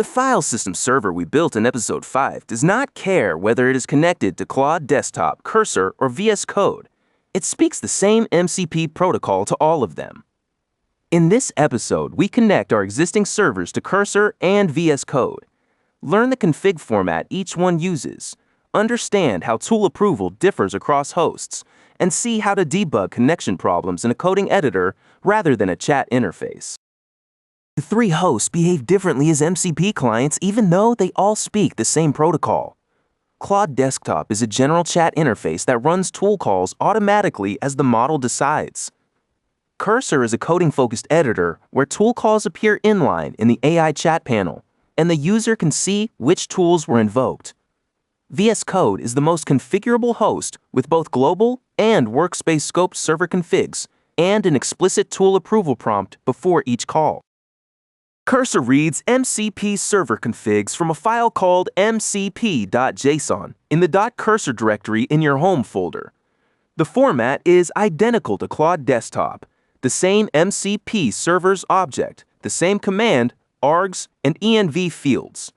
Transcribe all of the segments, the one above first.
The file system server we built in episode 5 does not care whether it is connected to Claude Desktop, Cursor, or VS Code. It speaks the same MCP protocol to all of them. In this episode, we connect our existing servers to Cursor and VS Code. Learn the config format each one uses, understand how tool approval differs across hosts, and see how to debug connection problems in a coding editor rather than a chat interface. The three hosts behave differently as MCP clients even though they all speak the same protocol. Claude Desktop is a general chat interface that runs tool calls automatically as the model decides. Cursor is a coding-focused editor where tool calls appear inline in the AI chat panel, and the user can see which tools were invoked. VS Code is the most configurable host with both global and workspace-scoped server configs and an explicit tool approval prompt before each call. Cursor reads MCP server configs from a file called mcp.json in the .cursor directory in your home folder. The format is identical to Claude Desktop, the same MCP server's object, the same command, args, and env fields.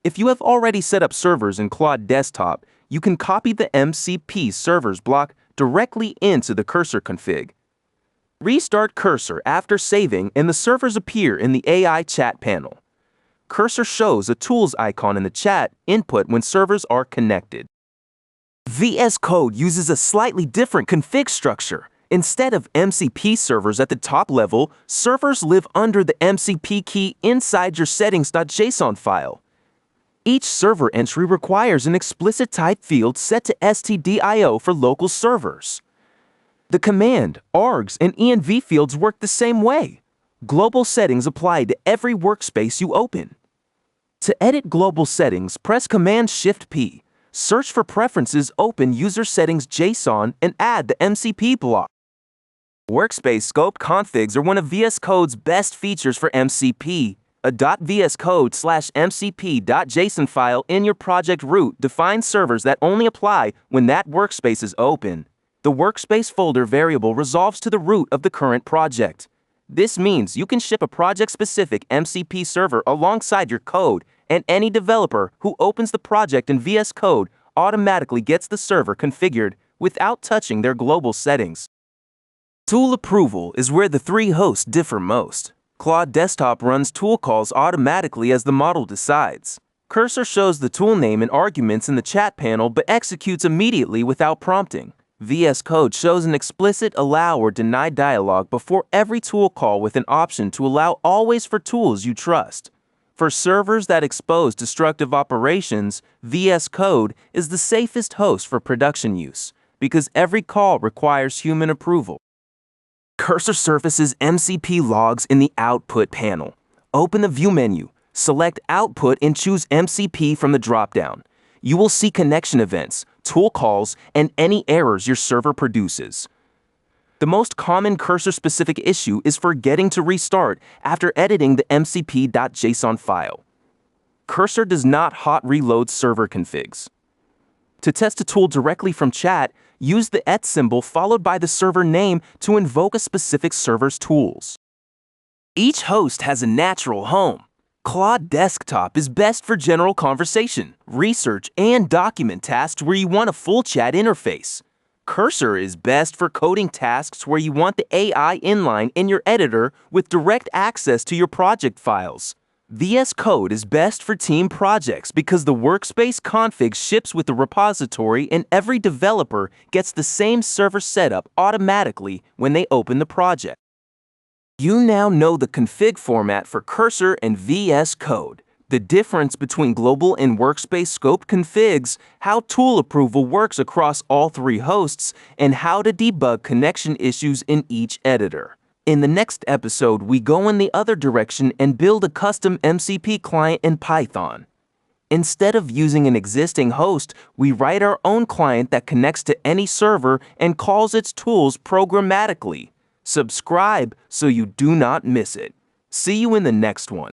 If you have already set up servers in Claude Desktop, you can copy the MCP servers block directly into the Cursor config. Restart Cursor after saving and the servers appear in the AI chat panel. Cursor shows a tools icon in the chat input when servers are connected. VS Code uses a slightly different config structure. Instead of MCP servers at the top level, servers live under the MCP key inside your settings.json file. Each server entry requires an explicit type field set to stdio for local servers. The command, args, and env fields work the same way. Global settings apply to every workspace you open. To edit global settings, press Command-Shift-P. Search for preferences, open user settings JSON, and add the MCP block. Workspace-scoped configs are one of VS Code's best features for MCP. A .vscode/mcp.json file in your project root defines servers that only apply when that workspace is open. The workspace folder variable resolves to the root of the current project. This means you can ship a project-specific MCP server alongside your code, and any developer who opens the project in VS Code automatically gets the server configured without touching their global settings. Tool approval is where the three hosts differ most. Claude Desktop runs tool calls automatically as the model decides. Cursor shows the tool name and arguments in the chat panel but executes immediately without prompting. VS Code shows an explicit allow or deny dialog before every tool call with an option to allow always for tools you trust. For servers that expose destructive operations, VS Code is the safest host for production use because every call requires human approval. Cursor surfaces MCP logs in the Output panel. Open the View menu, select Output and choose MCP from the dropdown. You will see connection events, tool calls, and any errors your server produces. The most common Cursor-specific issue is forgetting to restart after editing the mcp.json file. Cursor does not hot reload server configs. To test a tool directly from chat, use the @ symbol followed by the server name to invoke a specific server's tools. Each host has a natural home. Claude Desktop is best for general conversation, research, and document tasks where you want a full chat interface. Cursor is best for coding tasks where you want the AI inline in your editor with direct access to your project files. VS Code is best for team projects because the workspace config ships with the repository and every developer gets the same server setup automatically when they open the project. You now know the config format for Cursor and VS Code, the difference between global and workspace-scoped configs, how tool approval works across all three hosts, and how to debug connection issues in each editor. In the next episode, we go in the other direction and build a custom MCP client in Python. Instead of using an existing host, we write our own client that connects to any server and calls its tools programmatically. Subscribe so you do not miss it. See you in the next one.